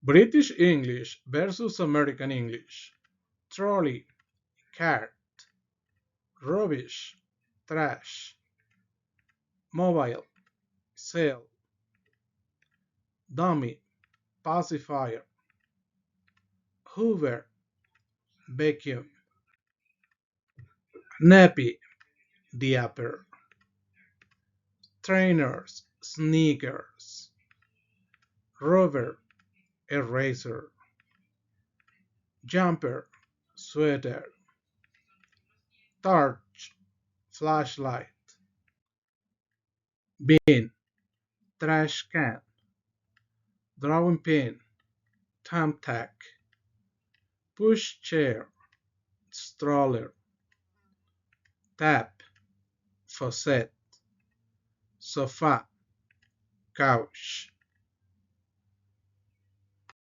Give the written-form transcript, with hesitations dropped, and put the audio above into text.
British English versus American English. Trolley, cart, rubbish, trash, mobile, sail, dummy, pacifier, hoover, vacuum, nappy, diaper, trainers, sneakers, rover, eraser, jumper, sweater, torch, flashlight, bin, trash can, drawing pin, thumbtack, push chair, stroller, tap, faucet, sofa, couch.